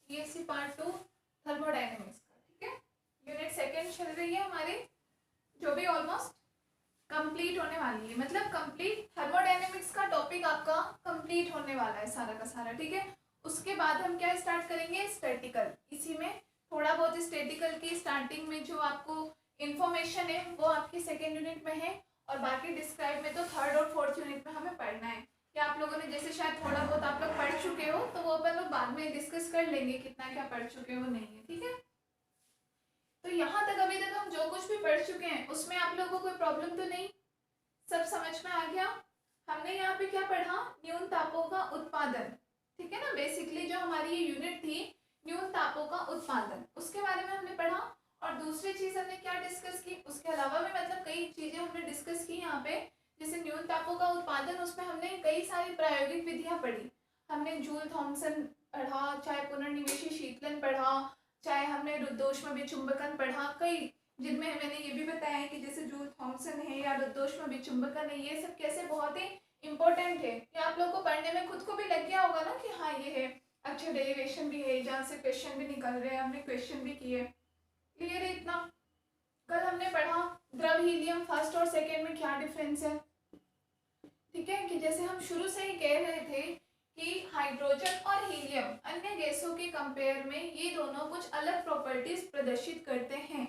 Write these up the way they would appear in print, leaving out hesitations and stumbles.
BSc part 2 thermodynamics का, ठीक है। यूनिट सेकंड चल रही है हमारी, जो भी ऑलमोस्ट कंप्लीट होने वाली है, मतलब कंप्लीट थर्मोडायनेमिक्स का टॉपिक आपका कंप्लीट होने वाला है सारा का सारा, ठीक है। उसके बाद हम क्या स्टार्ट करेंगे, स्टैटिकल। इसी में थोड़ा बहुत स्टैटिकल की स्टार्टिंग में जो आपको इंफॉर्मेशन है वो आपकी सेकेंड यूनिट में है, और बाकी डिस्क्राइब में तो थर्ड और फोर्थ यूनिट में हमें पढ़ना है। या आप लोगों ने जैसे शायद थोड़ा बहुत आप लोग पढ़ चुके हो, तो वो अपन लोग बाद में डिस्कस कर लेंगे कितना क्या पढ़ चुके हो नहीं है, ठीक है। तो यहाँ तक अभी तक हम जो कुछ भी पढ़ चुके हैं उसमें आप लोगों को कोई प्रॉब्लम तो नहीं, सब समझ में आ गया। हमने यहाँ पे क्या पढ़ा, न्यून तापों का उत्पादन, ठीक है ना। बेसिकली जो हमारी ये यूनिट थी न्यून तापों का उत्पादन, उसके बारे में हमने पढ़ा। और दूसरी चीज हमने क्या डिस्कस की, उसके अलावा भी मतलब कई चीजें हमने डिस्कस की यहाँ पे, जैसे न्यून तापों का उत्पादन, उसमें हमने कई सारी प्रायोगिक विधियां पढ़ी। हमने जूल थॉमसन पढ़ा, चाहे पुनर्निवेशी शीतलन पढ़ा, चाहे हमने रुद्धोष्म विचुंबकन पढ़ा, कई जिनमें मैंने ये भी बताया है कि जैसे जूल थॉमसन है या रुद्धोष्म विचुंबकन है, ये सब कैसे बहुत ही इंपॉर्टेंट है। ये आप लोगों को पढ़ने में खुद को भी लग गया होगा ना कि हाँ ये है, अच्छा डेरिवेशन भी है, जहाँ से क्वेश्चन भी निकल रहे हैं, हमने क्वेश्चन भी किए। क्लियर है इतना। कल हमने पढ़ा द्रव हीलियम फर्स्ट और सेकेंड में क्या डिफरेंस है, ठीक है। कि जैसे हम शुरू से ही कह रहे थे कि हाइड्रोजन और हीलियम अन्य गैसों के कंपेयर में ये दोनों कुछ अलग प्रॉपर्टीज प्रदर्शित करते हैं।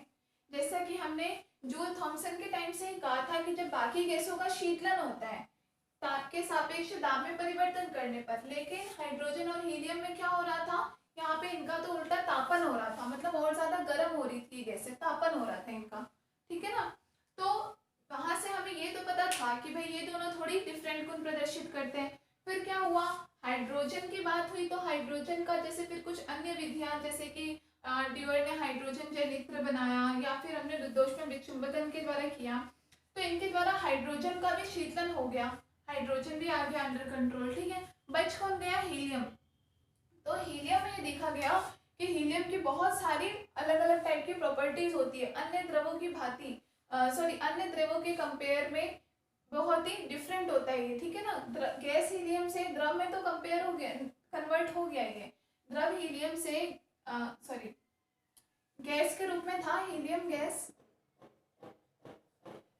जैसा कि हमने जूल थॉमसन के टाइम से ही कहा था कि जब बाकी गैसों का शीतलन होता है ताप के सापेक्ष दाब में परिवर्तन करने पर, लेकिन हाइड्रोजन और हीलियम में क्या हो रहा था, यहाँ पे इनका तो उल्टा तापन हो रहा था, मतलब और ज्यादा गर्म हो रही थी गैसें, तापन हो रहा था इनका, ठीक है ना। तो वहां से हमें ये तो पता था कि भाई ये दोनों थोड़ी डिफरेंट गुण प्रदर्शित करते हैं। फिर क्या हुआ, हाइड्रोजन की बात हुई, तो हाइड्रोजन का जैसे फिर कुछ अन्य विधियां, जैसे कि ड्यूअर ने हाइड्रोजन जनित्र बनाया, या फिर हमने रुद्धोष्म विचुंबकन के द्वारा किया, तो इनके द्वारा हाइड्रोजन का भी शीतलन हो गया, हाइड्रोजन भी आ गया अंडर कंट्रोल, ठीक है। बच कौन गया, हीलियम। तो हीलियम में ये देखा गया कि हीलियम की बहुत सारी अलग अलग टाइप की प्रॉपर्टीज होती है, अन्य द्रवों की भांति, सॉरी अन्य द्रवों के कंपेयर में बहुत ही डिफरेंट होता है ये, ठीक है ना। गैस हीलियम से द्रव में तो कंपेयर हो गया, कन्वर्ट हो गया ये, द्रव हीलियम से सॉरी गैस के रूप में था हीलियम गैस,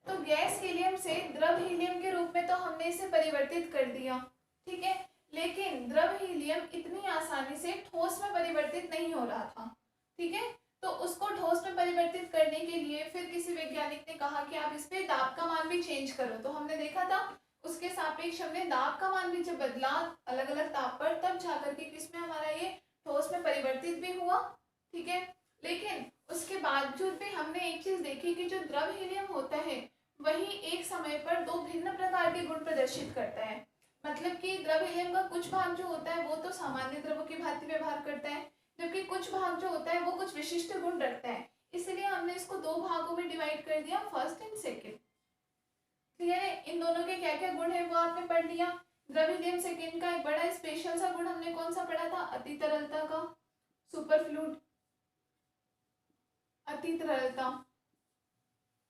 तो गैस हीलियम से द्रव हीलियम के रूप में तो हमने इसे परिवर्तित कर दिया, ठीक है। लेकिन द्रव हीलियम इतनी आसानी से ठोस में परिवर्तित नहीं हो रहा था, ठीक है। तो उसको ठोस में परिवर्तित करने के लिए फिर किसी वैज्ञानिक ने कहा कि आप इस पे दाब का मान भी चेंज करो, तो हमने देखा था उसके सापेक्ष हमने दाब का मान भी जब बदला अलग अलग ताप पर, तब जाकर के किसमें हमारा ये ठोस में परिवर्तित भी हुआ, ठीक है। लेकिन उसके बावजूद भी हमने एक चीज देखी कि जो द्रव हीलियम होता है वही एक समय पर दो भिन्न प्रकार के गुण प्रदर्शित करता है। मतलब कि द्रव हीलियम का कुछ भाग जो होता है वो तो सामान्य द्रवों की भांति व्यवहार करता है, जबकि कुछ भाग जो होता है वो कुछ विशिष्ट गुण रखता है। इसलिए हमने इसको दो भागों में डिवाइड कर दिया, फर्स्ट एंड सेकेंड। क्लियर है, इन दोनों के क्या क्या गुण है वो आपने पढ़ लिया। द्रव हीलियम सेकेंड का एक बड़ा स्पेशल सा गुण हमने कौन सा पढ़ा था, अति तरलता का, सुपर फ्लूइड, अति तरलता,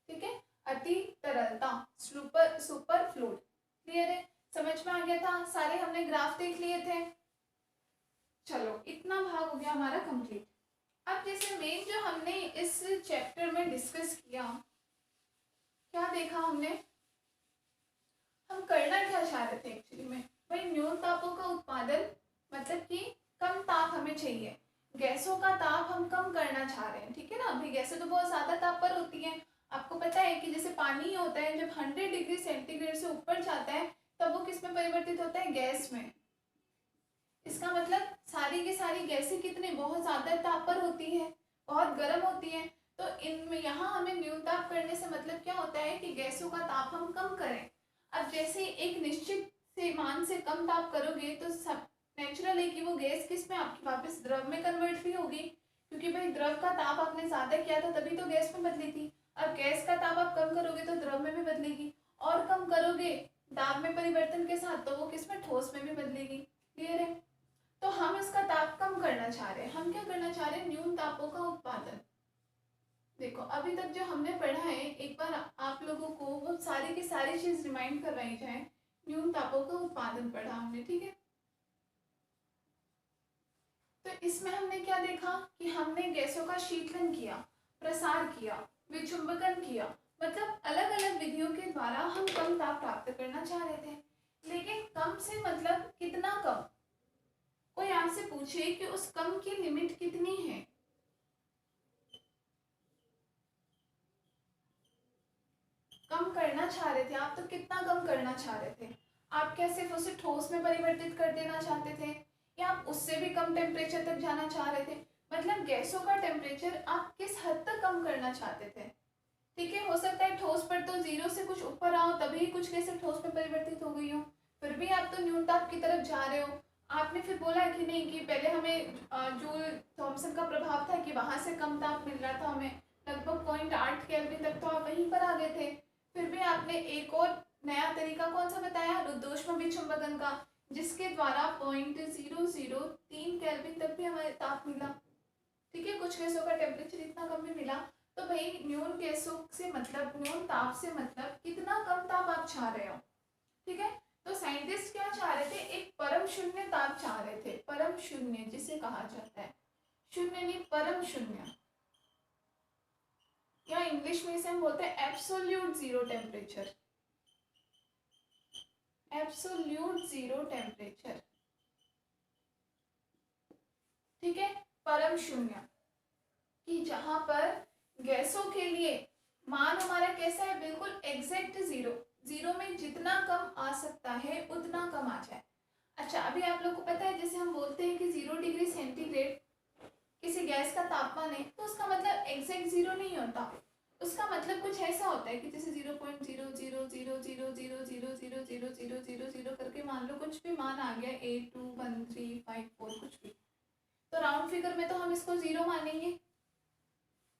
ठीक है, अति तरलता, सुपर सुपर फ्लूइड। क्लियर है, समझ में आ गया था, सारे हमने ग्राफ देख लिए थे। चलो इतना भाग हो गया हमारा कंप्लीट। अब जैसे मेन जो हमने इस चैप्टर में डिस्कस किया, क्या देखा हमने, हम करना क्या चाह रहे थे एक्चुअली में, भाई न्यून तापों का उत्पादन, मतलब कि कम ताप हमें चाहिए, गैसों का ताप हम कम करना चाह रहे हैं, ठीक है ना। अभी गैसें तो बहुत ज्यादा ताप पर होती हैं, आपको पता है कि जैसे पानी होता है जब 100 डिग्री सेंटीग्रेड से ऊपर जाता है तब वो किस में परिवर्तित होता है, गैस में। इसका मतलब सारी की सारी गैसें कितने बहुत ज्यादा ताप पर होती है, बहुत गर्म होती है। तो इनमें यहाँ हमें न्यून ताप करने से मतलब क्या होता है कि गैसों का ताप हम कम करें। अब जैसे एक निश्चित से मान से कम ताप करोगे तो सब नेचुरल है कि वो गैस किस में आपकी वापस द्रव में कन्वर्ट भी होगी, क्योंकि भाई द्रव का ताप आपने ज्यादा किया था तभी तो गैस में बदली थी। अब गैस का ताप आप कम करोगे तो द्रव में भी बदलेगी, और कम करोगे दाब में परिवर्तन के साथ तो वो किस में, ठोस में भी बदलेगी। क्लियर है, तो हम इसका ताप कम करना चाह रहे हैं। हम क्या करना चाह रहे हैं, न्यून तापों का उत्पादन। देखो अभी तक जो हमने पढ़ा है एक बार आप लोगों को वो सारी की सारी चीज रिमाइंड करवाई जाए। न्यून तापों का उत्पादन पढ़ा हमने, ठीक है। तो इसमें हमने क्या देखा कि हमने गैसों का शीतलन किया, प्रसार किया, विचुंबकन किया, मतलब अलग अलग विधियों के द्वारा हम कम ताप प्राप्त करना चाह रहे थे। लेकिन कम से मतलब कितना कम? कोई आपसे पूछे कि उस कम की लिमिट कितनी है, कम करना चाह रहे थे आप, तो कितना कम करना चाह रहे थे? आप क्या सिर्फ उसे ठोस में परिवर्तित कर देना चाहते थे, या आप उससे भी कम टेम्परेचर तक जाना चाह रहे थे? मतलब गैसों का टेम्परेचर आप किस हद तक कम करना चाहते थे? ठीक है, हो सकता है ठोस पर तो 0 से कुछ ऊपर आओ तभी कुछ गैसें ठोस में परिवर्तित हो गई हो, फिर भी आप तो न्यूनताप की तरफ जा रहे हो। आपने फिर बोला कि नहीं, कि पहले हमें जूल थॉमसन का प्रभाव था कि वहां से कम ताप मिल रहा था हमें, लगभग 0.8 केल्विन तक, तो आप वहीं पर आ गए थे। फिर भी आपने एक और नया तरीका कौन सा बताया, रुद्धोष्म विचुंबकन का, जिसके द्वारा 0.003 केल्विन तक भी हमें ताप मिला। ठीक है, कुछ गैसों का टेम्परेचर इतना कम भी मिला। तो भाई न्यून गैसों से मतलब, न्यून ताप से मतलब कितना कम ताप आप चाह रहे हो? ठीक है, तो साइंटिस्ट क्या चाह रहे थे, एक परम शून्य ताप चाह रहे थे, परम शून्य जिसे कहा जाता है, शून्य नहीं परम शून्य, या इंग्लिश में इसे हम बोलते हैं absolute zero temperature, absolute zero temperature. ठीक है, परम शून्य, कि जहां पर गैसों के लिए मान हमारा कैसा है, बिल्कुल एग्जैक्ट जीरो, जीरो में जितना कम आ सकता है उतना कम आ जाए। अच्छा, अभी आप लोग को पता है जैसे हम बोलते हैं कि 0 डिग्री सेंटीग्रेड किसी गैस का तापमान है, तो उसका मतलब एग्जैक्ट जीरो नहीं होता, उसका मतलब कुछ ऐसा होता है कि जैसे 0.00000000000 करके मान लो कुछ भी मान आ गया, 8 2 1 3 5 4 कुछ भी, तो राउंड फिगर में तो हम इसको जीरो मानेंगे,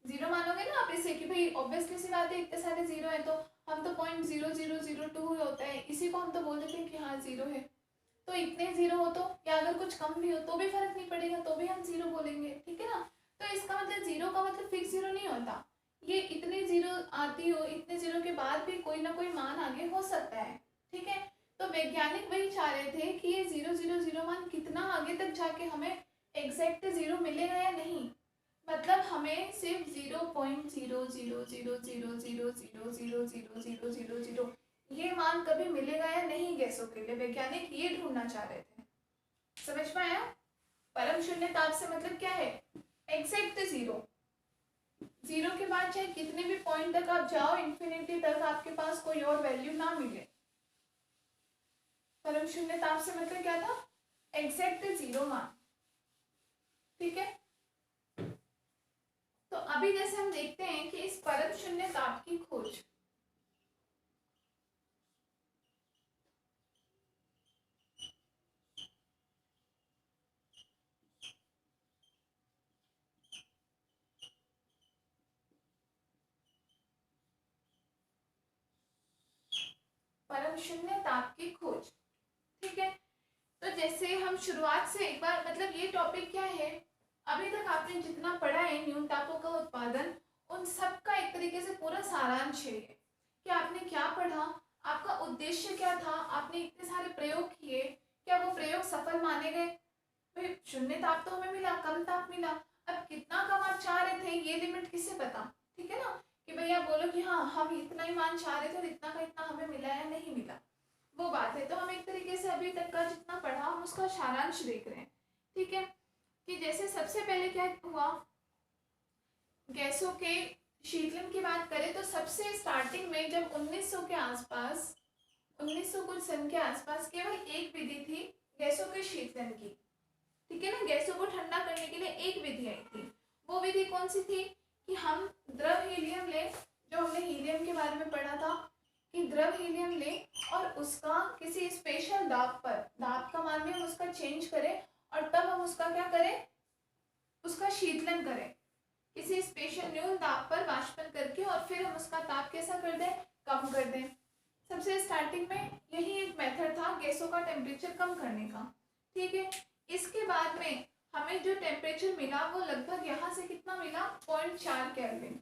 जीरो मानोगे ना आप इसे, कि भाई ऑब्वियसली सी बात है इतने सारे जीरो है तो हम तो 0.0002 होता है, इसी को हम तो बोल देते हैं कि हाँ जीरो है। तो इतने जीरो हो तो, या अगर कुछ कम भी हो तो भी फर्क नहीं पड़ेगा, तो भी हम जीरो बोलेंगे। ठीक है ना, तो इसका मतलब जीरो का मतलब फिक्स जीरो नहीं होता, ये इतने जीरो आती हो, इतने जीरो के बाद भी कोई ना कोई मान आगे हो सकता है। ठीक है, तो वैज्ञानिक वही चाह रहे थे कि ये 000 मान कितना आगे तक जाके हमें एग्जैक्ट जीरो मिलेगा या नहीं, मतलब हमें सिर्फ 0.00000000000 ये मान कभी मिलेगा या नहीं गैसों के लिए, वैज्ञानिक ये ढूंढना चाह रहे थे। समझ में आया? परम शून्य ताप से मतलब क्या है, एग्जैक्ट जीरो, जीरो के बाद चाहे कितने भी पॉइंट तक आप जाओ, इंफिनिटी तक आपके पास कोई और वैल्यू ना मिले। परम शून्य ताप से मतलब क्या था, एग्जैक्ट जीरो मान। ठीक है, तो अभी जैसे हम देखते हैं कि इस परम शून्य ताप की खोज परम शून्य ताप की खोज। ठीक है, तो जैसे हम शुरुआत से एक बार, मतलब ये टॉपिक क्या है, अभी तक आपने जितना पढ़ा है न्यून तापों का उत्पादन, उन सब का एक तरीके से पूरा सारांश है कि आपने क्या पढ़ा, आपका उद्देश्य क्या था, आपने इतने सारे प्रयोग किए, क्या वो प्रयोग सफल माने गए? भाई शून्य ताप तो हमें मिला, कम ताप मिला, अब कितना कम आप चाह रहे थे ये लिमिट किससे पता? ठीक है ना, कि भैया बोलो कि हाँ हम इतना ही मान चाह रहे थे और इतना का इतना हमें मिला या नहीं मिला, वो बात है। तो हम एक तरीके से अभी तक का जितना पढ़ा हम उसका सारांश देख रहे हैं। ठीक है, कि जैसे सबसे पहले क्या हुआ, गैसों के शीतलन की बात करें तो सबसे स्टार्टिंग में जब 1900 के आसपास, 1900 कुछ सन के आसपास केवल एक विधि थी गैसों के शीतलन की। ठीक है ना, गैसों को ठंडा करने के लिए एक विधि आई थी, वो विधि कौन सी थी, कि हम द्रव हीलियम ले, जो हमने हीलियम के बारे में पढ़ा था कि द्रव हीलियम ले और उसका किसी स्पेशल दाब पर, दाब का मान में हम उसका चेंज करें और तब हम उसका क्या करें, उसका शीतलन करें, किसी स्पेशल न्यून दाब पर वाष्पन करके, और फिर हम उसका ताप कैसा कर दें, कम कर दें। सबसे स्टार्टिंग में यही एक मेथड था गैसों का टेम्परेचर कम करने का। ठीक है, इसके बाद में हमें जो टेम्परेचर मिला वो लगभग यहाँ से कितना मिला, 0.4 केल्विन,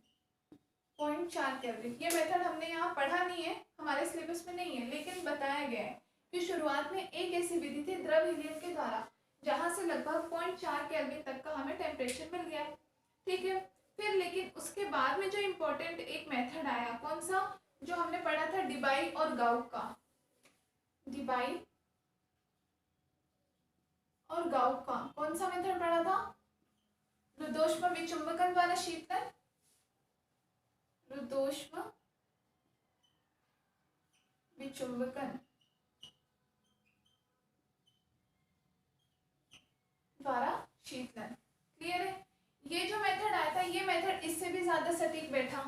0.4 केल्विन। ये मेथड हमने यहाँ पढ़ा नहीं है, हमारे सिलेबस में नहीं है, लेकिन बताया गया है कि शुरुआत में एक ऐसी विधि थी द्रव हीलियम के द्वारा जहाँ से लगभग 0.4 केल्विन तक का हमें टेम्परेचर मिल गया, ठीक है। फिर लेकिन उसके बाद में जो इम्पोर्टेंट एक मेथड आया, कौन सा, जो हमने पढ़ा था डिबाई और गाउक का, डिबाई और गाउक का कौन सा मेथड पढ़ा था, रुद्धोष्म विचुंबकन वाला शीतलन, रुद्धोष्म विचुंबकन द्वारा शीतलन, क्लियर है। ये जो मेथड आया था, ये मेथड इससे भी ज्यादा सटीक बैठा,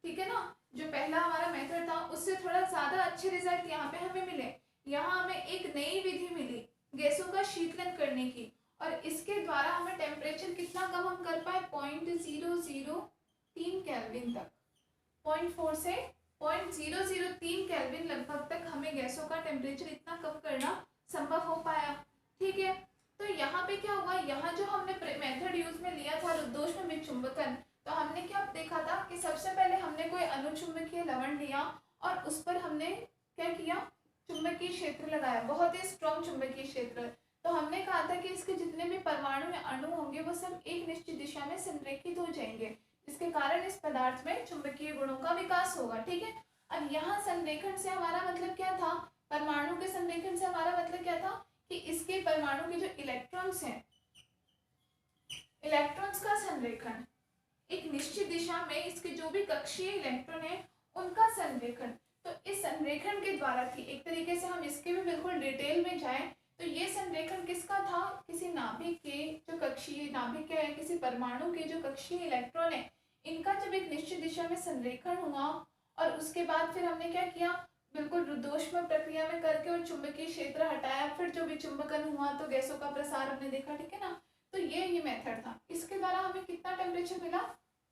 ठीक है ना। जो पहला हमारा मेथड था उससे थोड़ा ज्यादा अच्छे रिजल्ट यहाँ पे हमें मिले। यहाँ हमें एक नई विधि मिली गैसों का शीतलन करने की, और इसके द्वारा हमें टेम्परेचर कितना कम हम कर पाए, 0.003 केल्विन तक, 0.4 से 0.003 केल्विन लगभग तक हमें गैसों का टेम्परेचर इतना कम करना संभव हो पाया, ठीक है। तो यहाँ पे क्या हुआ, यहाँ जो हमने मेथड यूज में लिया था रुद्धोष्म विचुंबकन, तो हमने क्या देखा था कि सबसे पहले हमने कोई अनुचुंबकीय लवण लिया और उस पर हमने क्या किया, चुंबकीय क्षेत्र लगाया, बहुत ही स्ट्रॉन्ग चुंबकीय क्षेत्र। तो हमने कहा था कि इसके जितने भी परमाणु या अणु होंगे वो सब एक निश्चित दिशा में संरेखित हो जाएंगे, जिसके कारण इस पदार्थ में चुंबकीय गुणों का विकास होगा, ठीक है। अब यहाँ संरेखण से हमारा मतलब क्या था, परमाणु के संरेखण से हमारा मतलब क्या था कि इसके परमाणु के जो इलेक्ट्रॉन्स हैं, इलेक्ट्रॉन्स का संरेखण, एक निश्चित दिशा में इसके जो भी कक्षीय इलेक्ट्रॉन है उनका संरेखण। तो इस संरेखण के द्वारा थी, एक तरीके से हम इसके भी बिल्कुल डिटेल में जाएं तो ये संरेखण किसका था, किसी नाभिक के जो कक्षीय नाभिक है, किसी परमाणु के जो कक्षीय इलेक्ट्रॉन है, इनका जब एक निश्चित दिशा में संरेखण हुआ और उसके बाद फिर हमने क्या किया, बिल्कुल रुद्धोष्म प्रक्रिया में करके और चुंबकीय क्षेत्र हटाया, फिर जो विचुंबकन हुआ तो गैसों का प्रसार हमने देखा, ठीक है ना। तो ये मेथड था, इसके द्वारा हमें कितना टेम्परेचर मिला,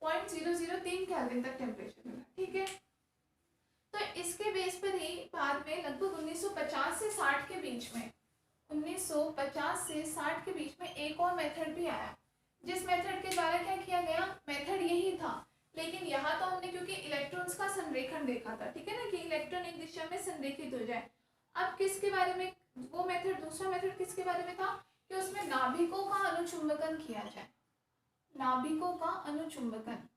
0.003 केल्विन तक टेम्परेचर मिला, ठीक है। तो इसके बेस पर ही बाद में लगभग 1950 से 60 के बीच में, 1950 से 60 के बीच में एक और मेथड भी आया, जिस मेथड के द्वारा क्या किया गया, मेथड यही था, लेकिन यहाँ तो हमने क्योंकि इलेक्ट्रॉन्स का संरेखण देखा था, ठीक है ना, कि इलेक्ट्रॉन एक दिशा में संरेखित हो जाए। अब किसके बारे में, वो मेथड, दूसरा मेथड किसके बारे में था कि उसमें नाभिकों का अनुचुंबकन किया जाए, नाभिकों का अनुचुंबकन,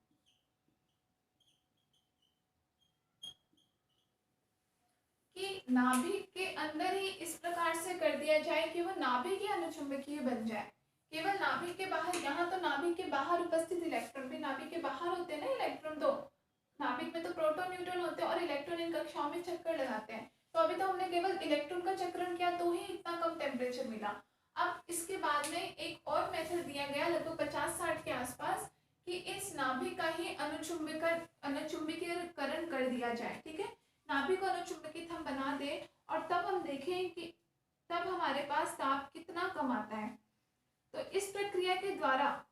कि नाभिक के अंदर ही इस प्रकार से कर दिया जाए कि वो नाभिक ही अनुचुंबकीय बन जाए, केवल नाभिक के बाहर, यहाँ तो नाभिक के बाहर उपस्थित इलेक्ट्रॉन भी नाभिक के बाहर होते हैं ना, इलेक्ट्रॉन तो नाभिक में तो प्रोटॉन न्यूट्रॉन होते हैं और इलेक्ट्रॉन इन कक्षाओं में चक्कर लगाते हैं। तो अभी तो हमने केवल इलेक्ट्रॉन का चक्रण किया तो ही इतना कम टेम्परेचर मिला। अब इसके बाद में एक और मेथड दिया गया लगभग 50-60 के आसपास कि इस नाभिक का ही अनुचुंबकीकरण कर दिया जाए, ठीक है, नाभिक को अनुचुंबकित हम बना दें और तब हम देखें कि तब हमारे पास ताप कितना कम आता है। तो इस प्रक्रिया के द्वारा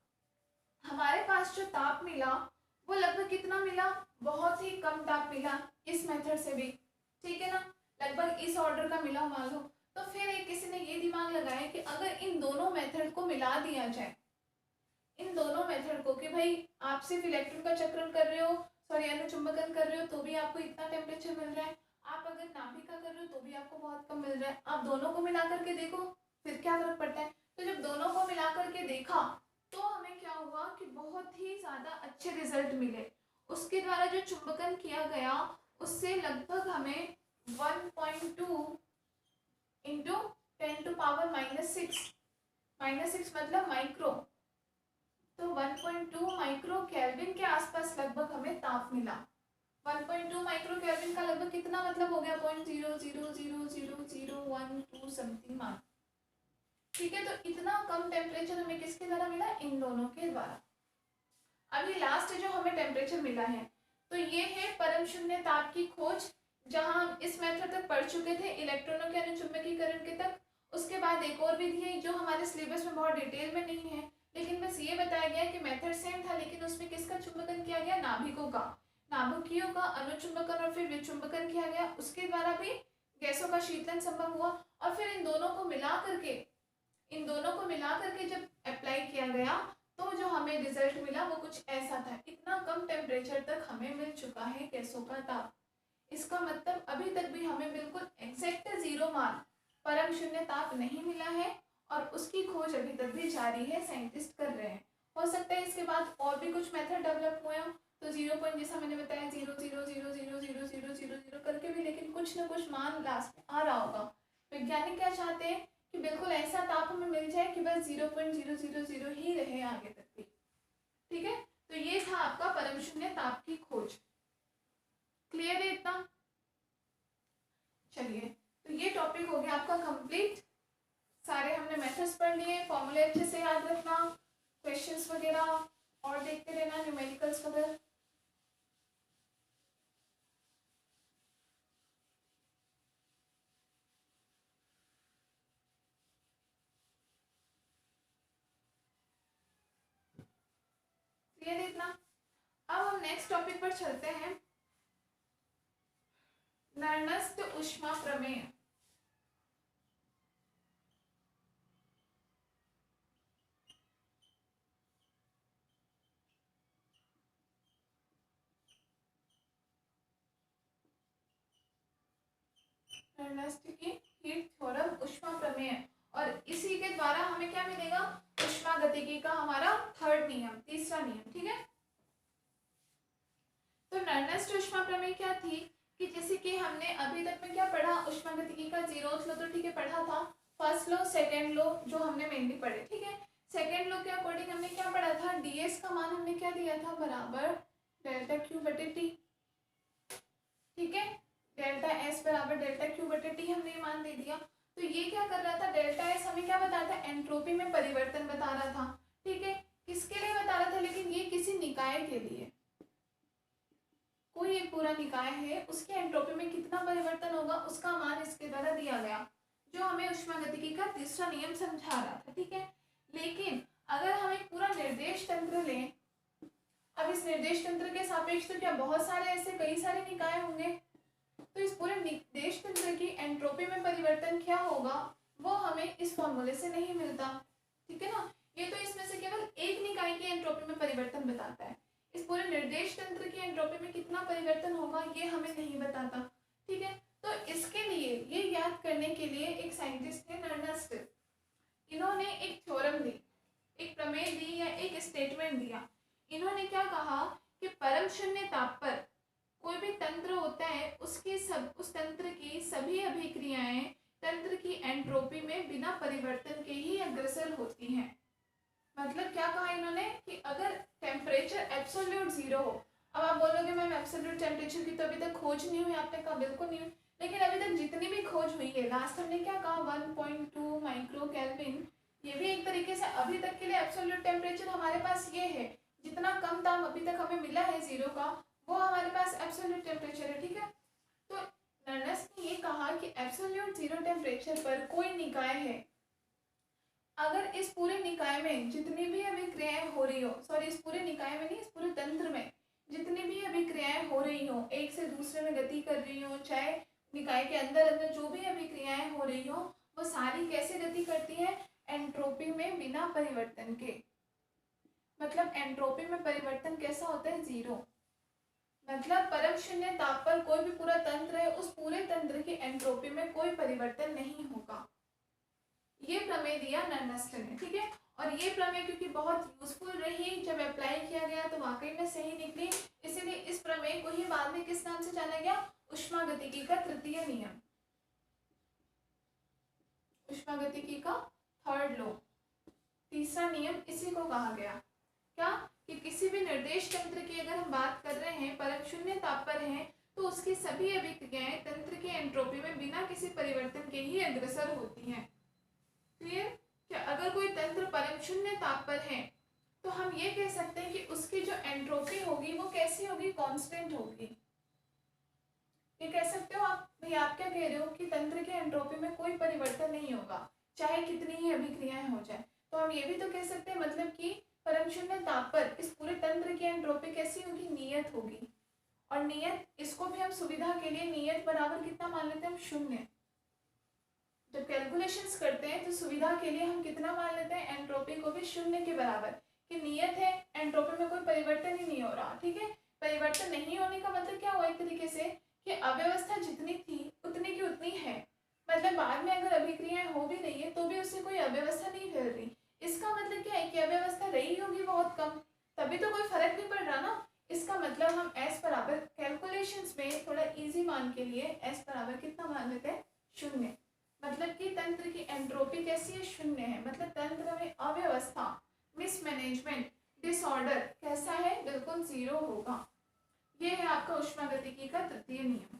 हमारे पास जो ताप मिला वो लगभग कितना मिला, बहुत ही कम ताप मिला इस मेथड से भी, ठीक है ना, लगभग इस ऑर्डर का मिला मान लो। तो फिर एक किसी ने ये दिमाग लगाया कि अगर इन दोनों मेथड को मिला दिया जाए, इन दोनों मेथड को, कि भाई आप सिर्फ इलेक्ट्रॉन का चक्रण कर रहे हो, सॉरी अनुचुंबकन कर रहे हो तो भी आपको इतना टेम्परेचर मिल रहा है, आप अगर नाभिक का कर रहे हो तो भी आपको बहुत कम मिल रहा है, आप दोनों को मिला करके देखो फिर क्या फर्क पड़ता है। तो जब दोनों को मिला करके देखा तो हमें क्या हुआ कि बहुत ही ज्यादा अच्छे रिजल्ट मिले। उसके द्वारा जो चुंबकन किया गया उससे लगभग हमें 1.2 इंटू 10⁻⁻6 मतलब माइक्रो, तो 1.2 माइक्रो केल्विन के आसपास लगभग हमें ताप मिला। 1.2 माइक्रो केल्विन का लगभग कितना मतलब हो गया, 0.0000012 समथिंग मान, ठीक है। तो इतना कम टेम्परेचर हमें किसके द्वारा मिला, इन दोनों के द्वारा। अभी लास्ट जो हमें टेम्परेचर मिला है तो ये है परम शून्य ताप की खोज, जहां हम इस मेथड तक पढ़ चुके थे, इलेक्ट्रॉनों के अनुचुंबकीकरण के तक। उसके बाद एक और विधि है जो हमारे सिलेबस में बहुत डिटेल में नहीं है, लेकिन बस ये बताया गया कि मेथड सेम था, लेकिन उसमें किसका चुंबकन किया गया, नाभिकों का, नाभिकियों का अनुचुंबकन और फिर विचुंबकन किया गया, उसके द्वारा भी गैसों का शीतलन संभव हुआ। और फिर इन दोनों को मिला करके जब अप्लाई किया गया तो जो हमें रिजल्ट मिला वो कुछ ऐसा था, इतना कम टेम्परेचर तक हमें मिल चुका है गैसों का ताप। इसका मतलब अभी तक भी हमें बिल्कुल एग्जैक्ट 0 मान परम शून्य ताप नहीं मिला है, और उसकी खोज अभी तक भी जारी है, साइंटिस्ट कर रहे हैं। हो सकता है इसके बाद और भी कुछ मेथड डेवलप हुए हो, तो 0 पॉइंट जैसा मैंने बताया 0.0000000 करके भी, लेकिन कुछ ना कुछ मान लास्ट में आ रहा होगा। वैज्ञानिक क्या चाहते हैं कि बिल्कुल ऐसा ताप हमें मिल जाए कि बस 0.000 ही रहे आगे तक भी। ठीक है, तो ये था आपका परम शून्य ताप की खोज। क्लियर है इतना? चलिए, तो ये टॉपिक हो गया आपका कंप्लीट। सारे हमने मेथड्स पढ़ लिए, फॉर्मूले अच्छे से याद रखना, क्वेश्चंस वगैरह और देखते रहना, न्यूमेरिकल्स वगैरह। क्लियर है इतना? अब हम नेक्स्ट टॉपिक पर चलते हैं, नर्मस्त ऊष्मा प्रमेय। नर्मस्त की हीट थ्योरम, ऊष्मा प्रमेय, और इसी के द्वारा हमें क्या मिलेगा? ऊष्मागतिकी का हमारा थर्ड नियम, तीसरा नियम। ठीक है, तो नर्मस्त ऊष्मा प्रमेय क्या थी कि जैसे कि हमने अभी तक में क्या पढ़ा, ऊष्मागतिकी का जीरोथ लॉ तो ठीक है पढ़ा था, फर्स्ट लॉ सेकंड लॉ जो हमने मेनली पढ़े। ठीक है, सेकंड लॉ के अकॉर्डिंग हमने क्या पढ़ा था, डीएस का मान हमने क्या दिया था, बराबर डेल्टा क्यू बटे टी। ठीक है, डेल्टा एस बराबर डेल्टा क्यू बटे टी हमने ये मान दे दिया। तो ये क्या कर रहा था, डेल्टा एस हमें क्या बता रहा था, एंट्रोपी में परिवर्तन बता रहा था। ठीक है, किसके लिए बता रहा था, लेकिन ये किसी निकाय के लिए, कोई एक पूरा निकाय है उसके एंट्रोपी में कितना परिवर्तन होगा उसका मान इसके द्वारा दिया गया, जो हमें ऊष्मागतिकी का तीसरा नियम समझा रहा था। ठीक है, लेकिन अगर हम एक पूरा निर्देश तंत्र लें, अब इस निर्देश तंत्र के सापेक्ष तो क्या बहुत सारे ऐसे कई सारे निकाय होंगे, तो इस पूरे निर्देश तंत्र की एंट्रोपी में परिवर्तन क्या होगा वो हमें इस फॉर्मूले से नहीं मिलता। ठीक है ना, ये तो इसमें से केवल एक निकाय की एंट्रोपी में परिवर्तन बताता है, इस पूरे निर्देश तंत्र की एंट्रोपी में कितना परिवर्तन होगा ये हमें नहीं बताता। ठीक है, तो इसके लिए ये याद करने के लिए एक साइंटिस्ट है नर्मस्त, इन्होंने एक थ्योरम दी, एक प्रमेय दी या एक स्टेटमेंट दिया। इन्होंने क्या कहा कि परम शून्य ताप पर कोई भी तंत्र होता है उसकी उस तंत्र की सभी अभिक्रियाएं तंत्र की एंट्रोपी में बिना परिवर्तन के ही अग्रसर होती हैं। मतलब क्या कहा इन्होंने कि अगर टेम्परेचर एब्सोल्यूट जीरो हो, अब आप बोलोगे मैम एब्सोल्यूट टेम्परेचर की तो अभी तक खोज नहीं हुई, आपने कहा बिल्कुल नहीं हुई, लेकिन अभी तक जितनी भी खोज हुई है, लास्ट हमने क्या कहा 1.2 माइक्रो केल्विन, ये भी एक तरीके से अभी तक के लिए एब्सोल्यूट टेम्परेचर हमारे पास ये है, जितना कम ताप अभी तक हमें मिला है जीरो का वो हमारे पास एब्सोल्यूट टेम्परेचर है। ठीक है, तो नर्मस्त ने ये कहा कि एब्सोल्यूट जीरो टेम्परेचर पर कोई निकाय है, अगर इस पूरे निकाय में जितनी भी अभिक्रियाएं हो रही हो, सॉरी इस पूरे निकाय में नहीं, इस पूरे तंत्र में जितनी भी अभिक्रियाएं हो रही हो, एक से दूसरे में गति कर रही हो, चाहे निकाय के अंदर अंदर जो भी अभिक्रियाएं हो रही हो, वो सारी कैसे गति करती है, एंट्रोपी में बिना परिवर्तन के। मतलब एंट्रोपी में परिवर्तन कैसा होता है, जीरो। मतलब परम शून्य ताप पर कोई भी पूरा तंत्र है उस पूरे तंत्र की एंट्रोपी में कोई परिवर्तन नहीं होगा। ये प्रमेय दिया नर्मस्त ने। ठीक है, और ये प्रमेय क्योंकि बहुत यूजफुल रही, जब अप्लाई किया गया तो वाकई में सही निकली, इसीलिए इस प्रमेय को ही बाद में किस नाम से जाना गया, ऊष्मागतिकी का तृतीय नियम, ऊष्मागतिकी का थर्ड लॉ, तीसरा नियम इसी को कहा गया। क्या कि किसी भी निर्देश तंत्र की अगर हम बात कर रहे हैं, परम शून्य ताप पर हैं, तो उसकी सभी अभिक्रियाएं तंत्र की एंट्रोपी में बिना किसी परिवर्तन के ही अग्रसर होती हैं। क्लियर? क्या अगर कोई तंत्र परम शून्य ताप पर है तो हम ये कह सकते हैं कि उसकी जो एंट्रोपी होगी वो कैसी होगी, कांस्टेंट होगी। ये कह सकते हो आप, भाई आप क्या कह रहे हो कि तंत्र की एंट्रोपी में कोई परिवर्तन नहीं होगा चाहे कितनी ही अभिक्रियाएं हो जाए, तो हम ये भी तो कह सकते हैं मतलब कि परम शून्य ताप पर इस पूरे तंत्र की एंट्रोपी कैसी होगी, नियत होगी। और नियत, इसको भी हम सुविधा के लिए नियत बराबर कितना मान लेते हैं, हम शून्य। जब कैलकुलेशंस करते हैं तो सुविधा के लिए हम कितना मान लेते हैं, एंट्रोपी को भी शून्य के बराबर, कि नियत है, एंट्रोपी में कोई परिवर्तन ही नहीं हो रहा। ठीक है, परिवर्तन नहीं होने का मतलब क्या हुआ, एक तरीके से कि अव्यवस्था जितनी थी उतनी की उतनी है, मतलब बाद में अगर अभिक्रियाएं हो भी रही है तो भी उससे से कोई अव्यवस्था नहीं फैल रही। इसका मतलब क्या है कि अव्यवस्था रही होगी बहुत कम, तभी तो कोई फर्क नहीं पड़ रहा ना। इसका मतलब हम s बराबर कैलकुलेशंस में थोड़ा इजी मान के लिए s बराबर कितना मान लेते हैं, 0। मतलब कि तंत्र की एंट्रोपी कैसी है, 0 है। मतलब तंत्र में अव्यवस्था, मिसमैनेजमेंट, डिसऑर्डर कैसा है, बिल्कुल 0 होगा। ये है आपका ऊष्मागतिकी का तृतीय नियम।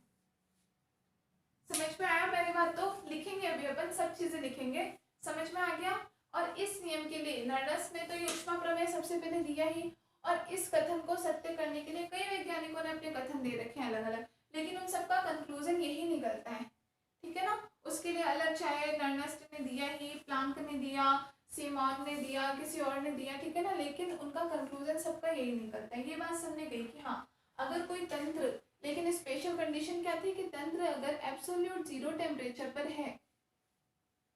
समझ में आया पहली बात? तो लिखेंगे अभी अपन सब चीजें लिखेंगे, समझ में आ गया। और इस नियम के लिए नर्नस ने तो ये ऊष्मा प्रमेय सबसे पहले दिया ही, और इस कथन को सत्य करने के लिए कई वैज्ञानिकों ने अपने कथन दे रखे हैं अलग अलग, लेकिन उन सबका कंक्लूजन यही निकलता है, ठीक है ना। उसके लिए अलग चाहे नर्नस्ट ने दिया ही, प्लांक ने दिया, सीमॉन ने दिया, किसी और ने दिया, ठीक है ना, लेकिन उनका कंक्लूजन सबका यही निकलता है। ये बात समझने गई कि हाँ अगर कोई तंत्र, लेकिन स्पेशल कंडीशन क्या थी कि तंत्र अगर एब्सोल्यूट 0 टेम्परेचर पर है,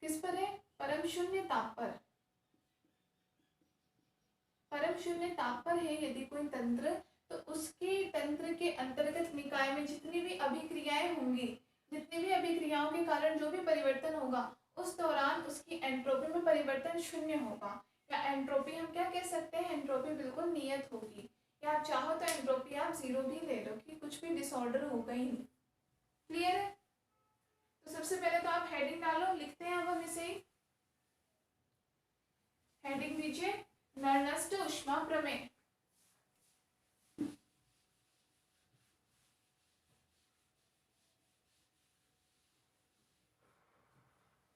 किस पर है, परम शून्य ताप पर, परम शून्य ताप पर है यदि कोई तंत्र, तो उसके तंत्र के अंतर्गत निकाय में जितनी भी अभिक्रियाएं होंगी, जितनी भी अभिक्रियाओं के कारण जो भी परिवर्तन होगा, उस दौरान उसकी एंट्रोपी में परिवर्तन 0 होगा। या एंट्रोपी हम क्या कह सकते हैं, एंट्रोपी बिल्कुल नियत होगी, या आप चाहो तो एंट्रोपी आप 0 भी ले लो कि कुछ भी डिसऑर्डर होगा ही नहीं। क्लियर है? तो सबसे पहले तो आप हेडिंग डालो, लिखते हैं अब हम इसे। हेडिंग दीजिए नर्नस्ट ऊष्मा प्रमेय।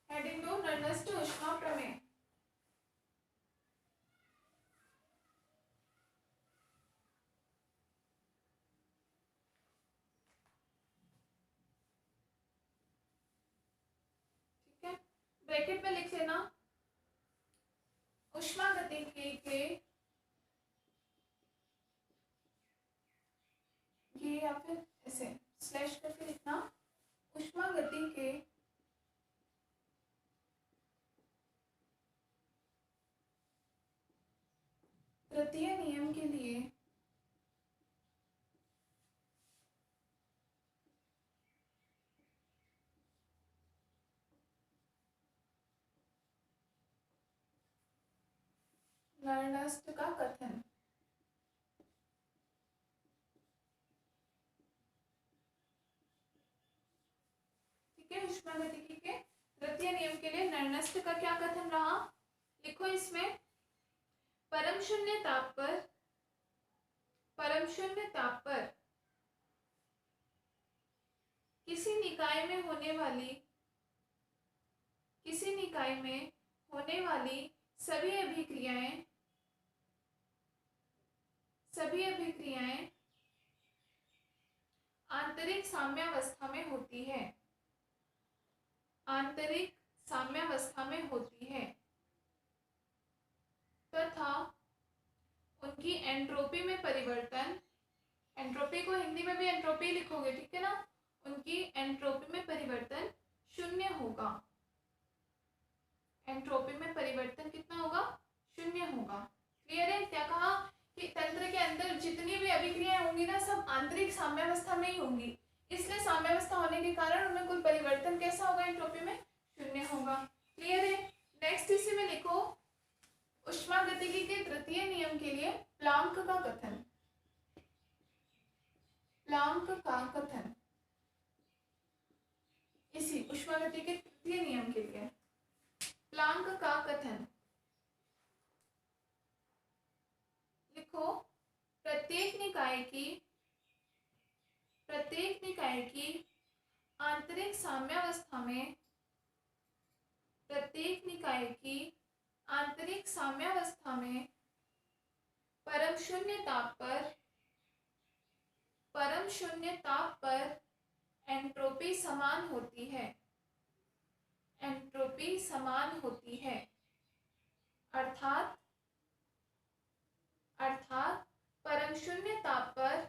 हेडिंग दो नर्नस्ट ऊष्मा प्रमेय। ठीक है, ब्रैकेट में लिख लेना ऊष्मागतिकी के ये, या फिर ऐसे स्लैश करके लिखना, ऊष्मागति के तृतीय नियम के लिए नर्नस्ट का कथन। ठीक है, ऊष्मागतिकी के तृतीय नियम के लिए नर्नस्ट का क्या कथन रहा, लिखो इसमें, परम शून्य ताप पर, परम शून्य ताप पर किसी निकाय में होने वाली, किसी निकाय में होने वाली सभी अभिक्रियाएं, सभी अभिक्रियाएं आंतरिक साम्यावस्था में होती है, आंतरिक साम्यावस्था में होती है, तथा उनकी एंट्रोपी में परिवर्तन, एंट्रोपी को हिंदी में भी एंट्रोपी लिखोगे, ठीक है ना, उनकी एंट्रोपी में परिवर्तन 0 होगा। एंट्रोपी में परिवर्तन कितना होगा, 0 होगा। क्लियर है? क्या कहा कि तंत्र के अंदर जितनी भी अभिक्रियाएं होंगी ना, सब आंतरिक साम्यावस्था में ही होंगी, इसलिए साम्यावस्था होने के कारण उनमें कोई परिवर्तन कैसा होगा, एंट्रोपी में 0 होगा। क्लियर है? नेक्स्ट इसी में लिखो ऊष्मागतिकी के तृतीय नियम के लिए प्लांक का कथन, प्लांक का कथन, इसी ऊष्मागतिकी के तृतीय नियम के लिए प्लांक का कथन लिखो, प्रत्येक निकाय की, प्रत्येक निकाय की आंतरिक साम्यावस्था में, प्रत्येक निकाय की आंतरिक साम्यावस्था में परम शून्य ताप पर, परम शून्य ताप पर एंट्रोपी समान होती है, एंट्रोपी समान होती है, अर्थात, अर्थात परम शून्य ताप पर,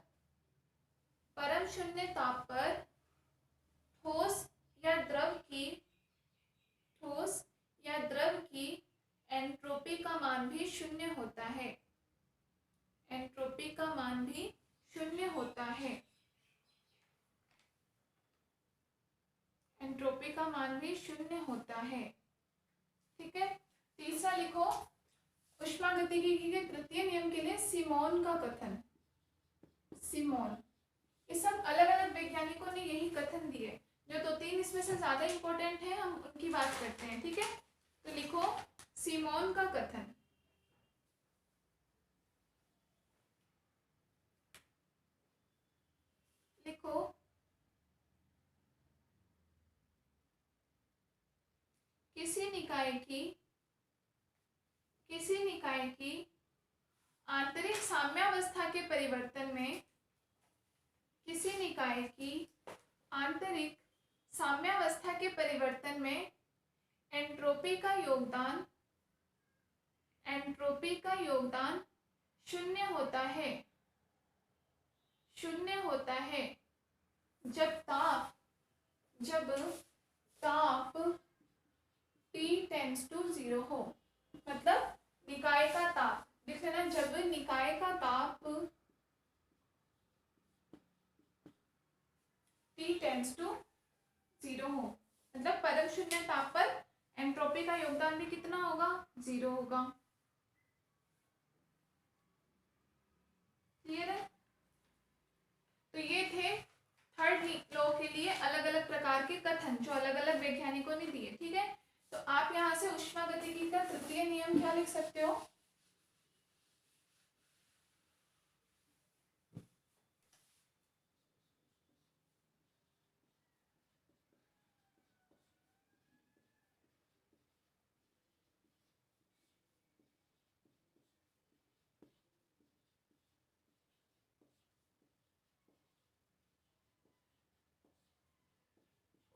परम शून्य ताप पर ठोस या द्रव की, ठोस या द्रव की एंट्रोपी का मान भी 0 होता है, एंट्रोपी का मान भी 0 होता है, एंट्रोपी का मान भी 0 होता है। ठीक है। तीसरा लिखो, ऊष्मागतिकी के तृतीय नियम के लिए सिमोन का कथन। सिमोन, ये सब अलग अलग वैज्ञानिकों ने यही कथन दिए। जो दो तीन इसमें से ज्यादा इंपॉर्टेंट है हम उनकी बात करते हैं, ठीक है। तो लिखो सिमोन का कथन। लिखो किसी निकाय की आंतरिक साम्यावस्था के परिवर्तन में, किसी निकाय की आंतरिक साम्यावस्था के परिवर्तन में एंट्रोपी का योगदान शून्य होता है जब ताप T टेंड्स टू 0 हो। मतलब निकाय का ताप लिख लेना, जब निकाय का ताप T टेंड्स टू 0 हो, मतलब परम शून्य ताप पर एंट्रोपी का योगदान भी कितना होगा, 0 होगा। क्लियर है। तो ये थे थर्ड लॉ के लिए अलग अलग प्रकार के कथन जो अलग अलग वैज्ञानिकों ने दिए, ठीक है। तो आप यहाँ से ऊष्मागतिकी का तृतीय नियम क्या लिख सकते हो,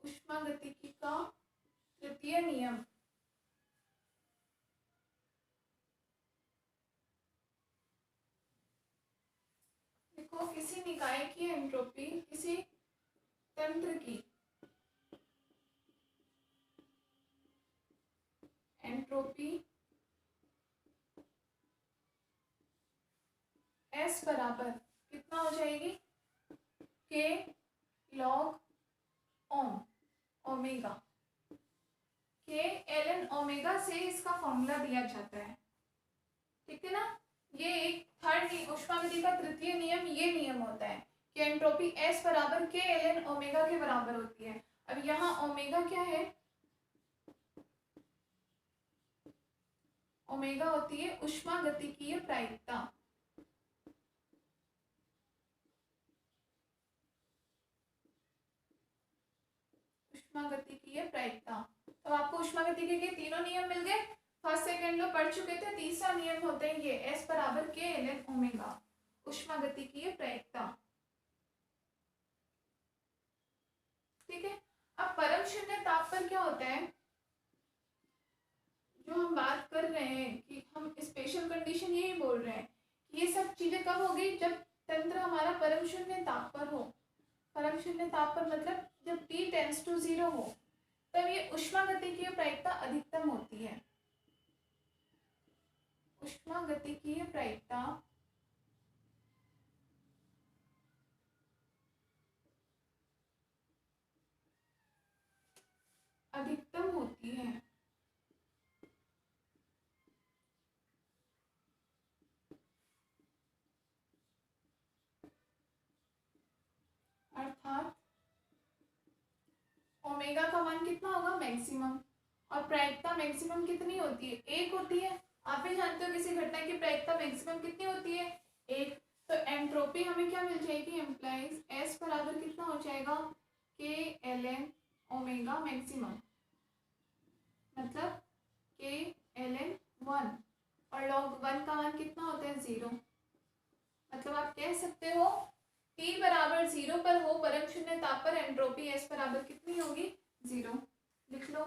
ऊष्मागतिकी का तृतीय नियम। देखो किसी निकाय की एंट्रोपी, किसी तंत्र की एंट्रोपी S बराबर कितना हो जाएगी, K log omega. K ln omega से इसका फॉर्मूला दिया जाता है, ठीक है ना। ये एक थर्ड ऊष्मागतिकी का तृतीय नियम ये नियम होता है कि एंट्रोपी S बराबर K ln ओमेगा के बराबर होती है। अब यहाँ ओमेगा क्या है, ओमेगा होती है ऊष्मागतिकीय प्रायिकता। ऊष्मागतिकीय प्रायिकता। तो आपको ऊष्मागतिकी के तीनों नियम मिल गए, फर्स्ट सेकंड लो पढ़ चुके थे। तीसरा नियम होता है ये S बराबर K ln ओमेगा, ऊष्मागतिकीय प्रायिकता, ठीक है। अब परम शून्य ताप पर क्या होता है, जो हम बात कर रहे हैं कि हम स्पेशल कंडीशन यही बोल रहे हैं, ये सब चीजें कब होगी, जब तंत्र हमारा परम शून्य ताप पर हो। परम शून्य ताप पर मतलब जब T टेंड्स टू 0 हो, तब ये ऊष्मागतिकीय प्रायिकता अधिकतम होती है। ऊष्मागतिकीय प्रायिकता अधिकतम होती है। अर्थात ओमेगा का मान कितना होगा, मैक्सिमम। और प्रायिकता मैक्सिमम कितनी होती है, 1 होती है। आप भी जानते हो किसी घटना की प्रायिकता मैक्सिमम कितनी होती है, 1। तो एंट्रोपी हमें क्या मिल जाएगी, एम्प्लाइज S बराबर कितना हो जाएगा, K ln ओमेगा मैक्सिमम, मतलब K ln 1, और log 1 का मान कितना होता है, 0। मतलब आप कह सकते हो T बराबर 0 पर हो परम शून्य ताप पर एंट्रोपी S बराबर कितनी होगी, 0। लिख लो,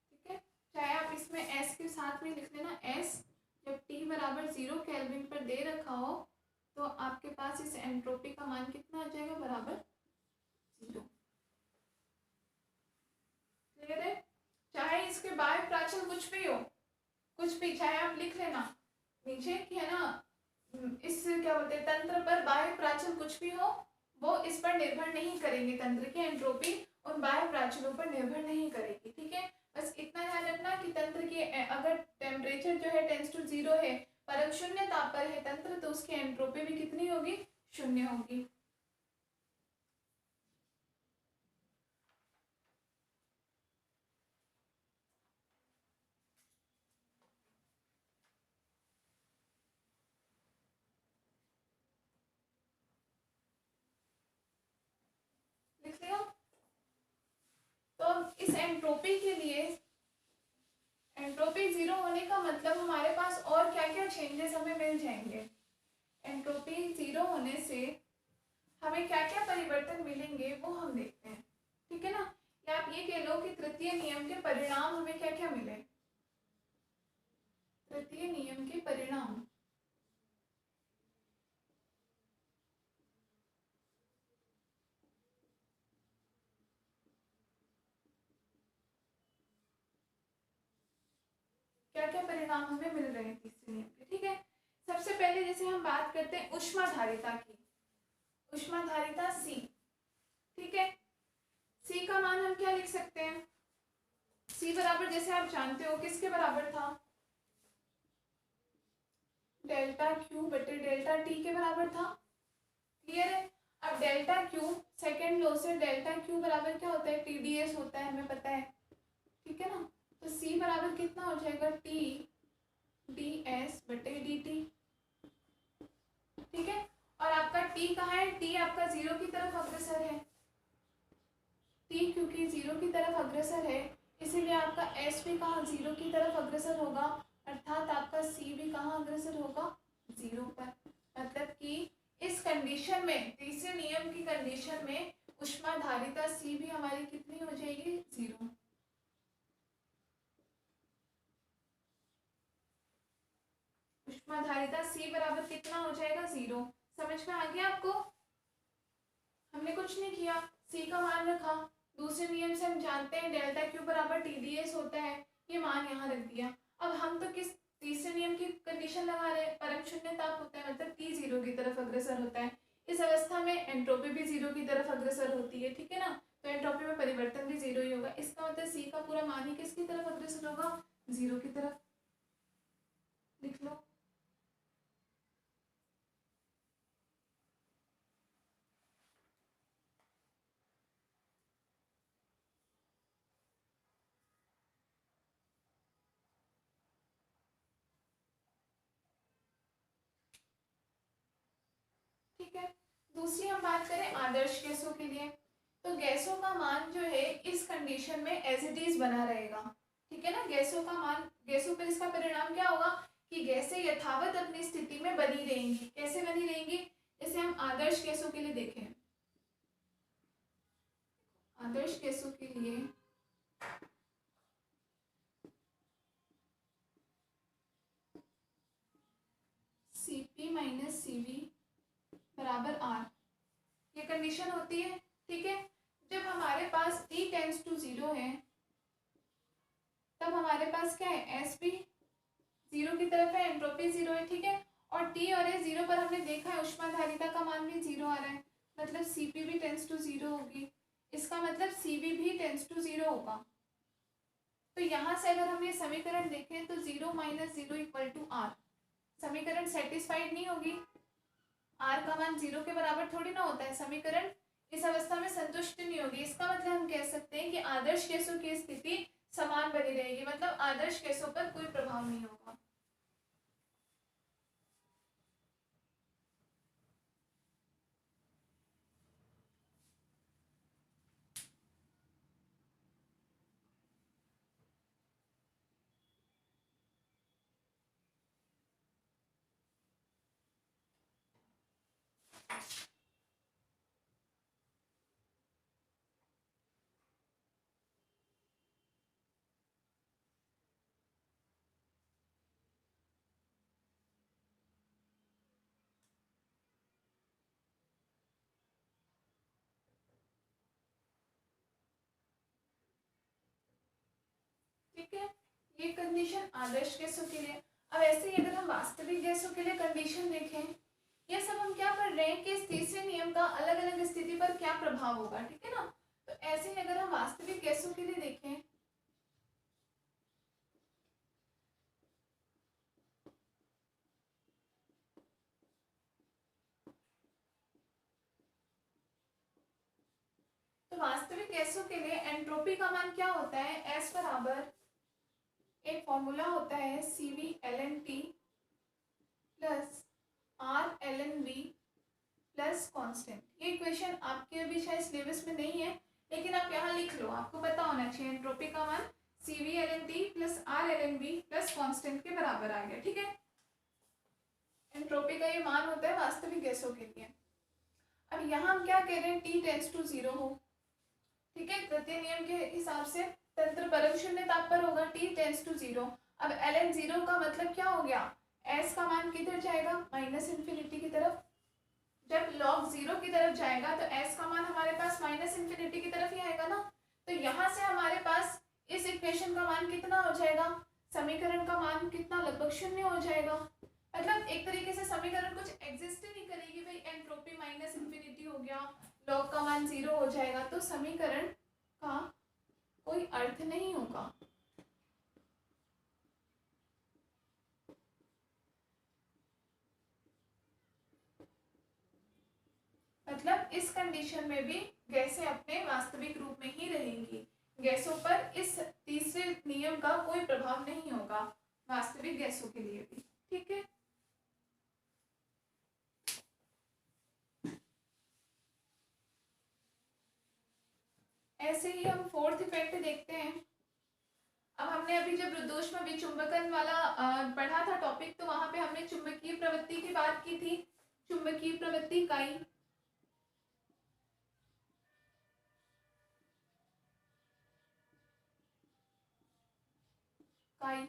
ठीक है। चाहे आप इसमें S के साथ में लिख लेना, S जब T बराबर 0 केल्विन पर दे रखा हो तो आपके पास इस एंट्रोपी का मान कितना आ जाएगा, बराबर 0। क्लियर है। चाहे इसके बाह्य प्राचल कुछ भी हो, कुछ भी, चाहे आप लिख लेना नीचे कि है ना, इस क्या बोलते हैं तंत्र पर बाह्य प्राचल कुछ भी हो, वो इस पर निर्भर नहीं करेंगे, तंत्र की एंट्रोपी उन बाह्य प्राचलों पर निर्भर नहीं करेगी, ठीक है। बस इतना टेम्परेचर जो है टेंस टू 0 है, परम शून्य ताप पर है तंत्र, तो उसकी एंट्रोपी भी कितनी होगी? शून्य होगी। लिख लिया? तो इस एंट्रोपी के लिए, एंट्रोपी 0 होने का मतलब हमारे पास और क्या क्या चेंजेस हमें मिल जाएंगे। एंट्रोपी 0 होने से हमें क्या क्या परिवर्तन मिलेंगे वो हम देखते हैं, ठीक है ना। या आप ये कह लो कि तृतीय नियम के परिणाम हमें क्या क्या मिले। तृतीय नियम के परिणाम, क्या क्या परिणाम हमें मिल रहे हैं तीसरे नियम के, ठीक है। सबसे पहले जैसे हम बात करते हैं ऊष्माधारिता की, ऊष्माधारिता C, ठीक है। C का मान हम क्या लिख सकते हैं? C बराबर, जैसे आप जानते हो, किसके बराबर था? डेल्टा Q बटे डेल्टा T के बराबर था। क्लियर है? अब डेल्टा Q सेकेंड लॉ से डेल्टा Q बराबर क्या होता है? TdS होता है, हमें पता है, ठीक है ना। तो C बराबर कितना हो जाएगा? T ds बटे dt, ठीक है। और आपका T कहाँ है? T आपका 0 की तरफ अग्रसर है। T क्योंकि 0 की तरफ अग्रसर है, इसीलिए आपका S भी कहाँ? 0 की तरफ अग्रसर होगा, अर्थात आपका C भी कहाँ अग्रसर होगा? 0 पर। मतलब कि इस कंडीशन में, तीसरे नियम की कंडीशन में ऊष्माधारिता C भी हमारी कितनी हो जाएगी? 0। ऊष्माधारिता C बराबर कितना हो जाएगा? 0। समझ में आ गया आपको? हमने कुछ नहीं किया, C का मान रखा। दूसरे नियम से हम जानते हैं डेल्टा Q बराबर TdS होता है, ये मान यहाँ रख दिया। अब हम तो किस तीसरे नियम की कंडीशन लगा रहे हैं? परम शून्य ताप होता है, मतलब T 0 की तरफ अग्रसर होता है। इस अवस्था में एंट्रोपी भी 0 की तरफ अग्रसर होती है, ठीक है ना। तो एंट्रोपी में परिवर्तन भी 0 ही होगा। इसका मतलब C का पूरा मान ही किसकी तरफ अग्रसर होगा? 0 की तरफ। लिख लो। ठीक है। दूसरी हम बात करें आदर्श गैसों के लिए, तो गैसों का मान जो है इस कंडीशन में एज इट इज बना रहेगा, ठीक है ना। गैसों का मान, गैसों पर इसका परिणाम क्या होगा कि गैसें यथावत अपनी स्थिति में बनी रहेंगी। कैसे बनी रहेंगी? जैसे हम आदर्श गैसों के लिए देखें, आदर्श गैसों के लिए Cp माइनस Cv बराबर R, ये कंडीशन होती है, ठीक है। जब हमारे पास T टेंस टू 0 है, तब हमारे पास क्या है? S भी 0 की तरफ है, एंट्रोपी 0 है, ठीक है। और T और S 0 पर हमने देखा है ऊष्माधारिता का मान भी 0 आ रहा है, मतलब Cp भी टेंस टू 0 होगी। इसका मतलब Cv भी टेंस टू 0 होगा। तो यहाँ से अगर हम ये समीकरण देखें तो 0 माइनस 0 इक्वल टू R, समीकरण सेटिस्फाइड नहीं होगी। R का मान 0 के बराबर थोड़ी ना होता है, समीकरण इस अवस्था में संतुष्ट नहीं होगी। इसका मतलब हम कह सकते हैं कि आदर्श गैसों की स्थिति समान बनी रहेगी, मतलब आदर्श गैसों पर कोई प्रभाव नहीं होगा। ठीक है, ये कंडीशन आदर्श गैसों के लिए। अब ऐसे ही अगर हम वास्तविक गैसों के लिए कंडीशन देखें, ये सब हम क्या पढ़ रहे हैं कि इस तीसरे नियम का अलग अलग स्थिति पर क्या प्रभाव होगा, ठीक है ना। तो ऐसे ही अगर हम वास्तविक गैसों के लिए देखें, वास्तविक गैसों के लिए एंट्रोपी का मान क्या होता है, एस बराबर एक फॉर्मूला होता है CV/LNT plus RLNV plus constant. ये इक्वेशन आपके अभी शायद सिलेबस में नहीं है, लेकिन आप यहाँ लिख लो, आपको पता होना चाहिए एंट्रोपी का मान CV/LNT plus RLNV plus constant के बराबर आ गया। ठीक है, एंट्रोपी का ये मान होता है वास्तविक गैसों के लिए। अब यहाँ हम क्या कह रहे हैं, T टेंड्स टू 0 हो। ठीक है, द्वितीय नियम के हिसाब से तंत्र परम शून्य ताप पर होगा, T टेंड्स टू 0। अब ln 0 का मतलब क्या हो गया, s का मान किधर जाएगा, -∞ की तरफ। जब log 0 की तरफ जाएगा तो s का मान हमारे पास -∞ की तरफ ही आएगा ना। तो यहाँ से हमारे पास इस इक्वेशन का मान कितना हो जाएगा, समीकरण का मान कितना, लगभग 0 हो जाएगा। मतलब एक तरीके से समीकरण कुछ एग्जिस्ट ही नहीं करेगी भाई, एंट्रोपी -∞ हो गया, log का मान 0 हो जाएगा, तो समीकरण का कोई अर्थ नहीं होगा। मतलब इस कंडीशन में भी गैसें अपने वास्तविक रूप में ही रहेंगी, गैसों पर इस तीसरे नियम का कोई प्रभाव नहीं होगा वास्तविक गैसों के लिए भी। ठीक है, ऐसे ही हम फोर्थ इफेक्ट देखते हैं। अब हमने अभी जब रुद्धोष्म विचुंबकन वाला पढ़ा था टॉपिक, तो वहां पे हमने चुंबकीय प्रवृत्ति की बात की थी, चुंबकीय प्रवृत्ति काई काई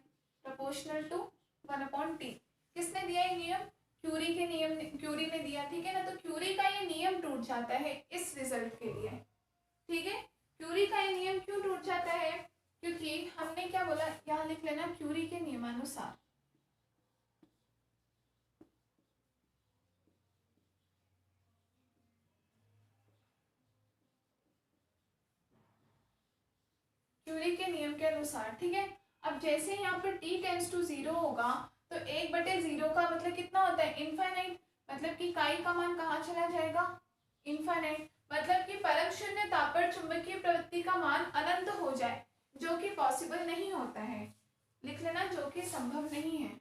प्रोपोर्शनल टू 1/T। किसने दिया ये नियम, क्यूरी के नियम, क्यूरी ने दिया। ठीक है ना, तो क्यूरी का ये नियम टूट जाता है इस रिजल्ट के लिए। ठीक है, क्यूरी का ये नियम क्यों टूट जाता है, क्योंकि हमने क्या बोला, यहाँ लिख लेना, क्यूरी के नियमानुसार क्यूरी के नियम के अनुसार। ठीक है, अब जैसे यहाँ पर T टेंड्स टू 0 होगा तो 1/0 का मतलब कितना होता है, इनफाइनाइट। मतलब कि काई का मान कहाँ चला जाएगा, इनफाइनाइट। मतलब कि परम शून्य ताप पर चुंबकीय प्रवृत्ति का मान अनंत हो जाए, जो कि पॉसिबल नहीं होता है। लिख लेना, जो कि संभव नहीं है।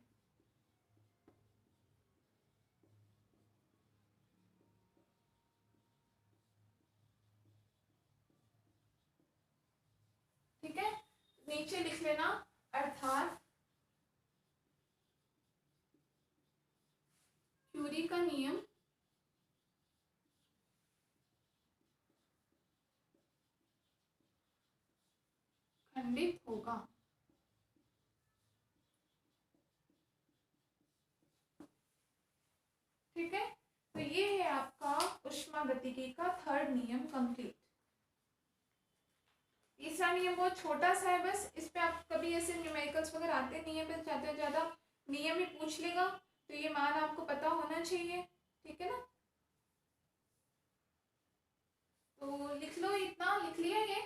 ठीक है, नीचे लिख लेना, अर्थात क्यूरी का नियम खंडित होगा। ठीक है, तो ये है आपका ऊष्मागतिकी का थर्ड नियम कंप्लीट। तीसरा नियम बहुत छोटा सा है, बस इस पे आप कभी ऐसे न्यूमेरिकल्स वगैरह आते नहीं है, बस ज्यादा से ज्यादा नियम ही पूछ लेगा, तो ये मान आपको पता होना चाहिए। ठीक है ना, तो लिख लो, इतना लिख लिया ये।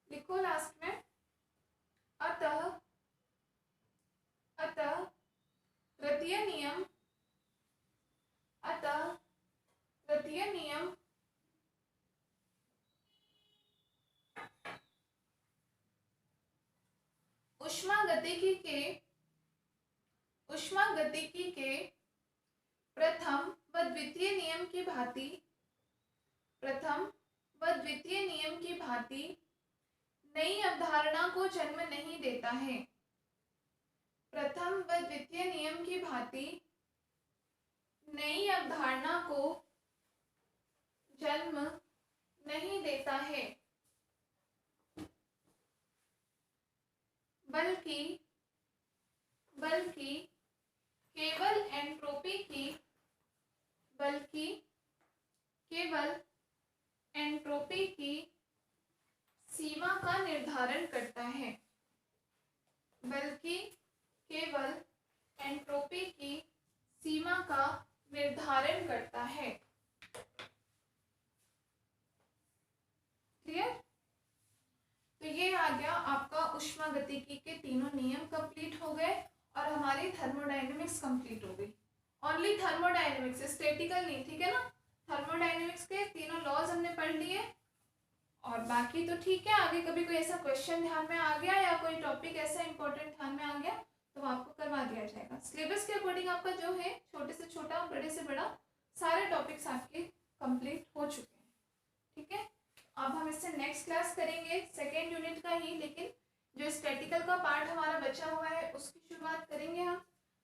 लिखो लास्ट में, अतः अतः तृतीय नियम, अतः तृतीय नियम ऊष्मागतिकी के प्रथम व द्वितीय नियम की भांति, प्रथम व द्वितीय नियम की भांति नई अवधारणा को जन्म नहीं देता है। प्रथम व द्वितीय नियम की भांति नई अवधारणा को जन्म नहीं देता है, बल्कि बल्कि केवल एंट्रोपी की, बल्कि केवल एंट्रोपी की सीमा का निर्धारण करता है, बल्कि केवल एंट्रोपी की सीमा का निर्धारण करता है। क्लियर, तो ये आ गया आपका ऊष्मागतिकी के तीनों नियम कंप्लीट हो गए। और हमारी थर्मोडाइनमिक्स कंप्लीट हो गई। ओनली थर्मोडाइनमिक्स, स्टैटिकल नहीं, ठीक है ना। थर्मोडाइनमिक्स के तीनों लॉज हमने पढ़ लिए और बाकी तो ठीक है। आगे कभी कोई ऐसा क्वेश्चन ध्यान में आ गया या कोई टॉपिक ऐसा इंपॉर्टेंट ध्यान में आ गया तो आपको करवा दिया जाएगा। सिलेबस के अकॉर्डिंग आपका जो है छोटे से छोटा बड़े से बड़ा सारे टॉपिक्स आपके कंप्लीट हो चुके हैं, ठीक है। अब हम इससे नेक्स्ट क्लास करेंगे सेकेंड यूनिट का ही, लेकिन जो स्टैटिकल का पार्ट हमारा बचा हुआ है उसकी शुरुआत करेंगे हम,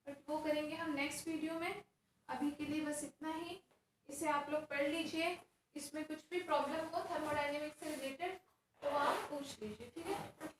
बट वो करेंगे हम नेक्स्ट वीडियो में। अभी के लिए बस इतना ही। इसे आप लोग पढ़ लीजिए, इसमें कुछ भी प्रॉब्लम हो थर्मोडाइनमिक्स से रिलेटेड तो आप पूछ लीजिए, ठीक है।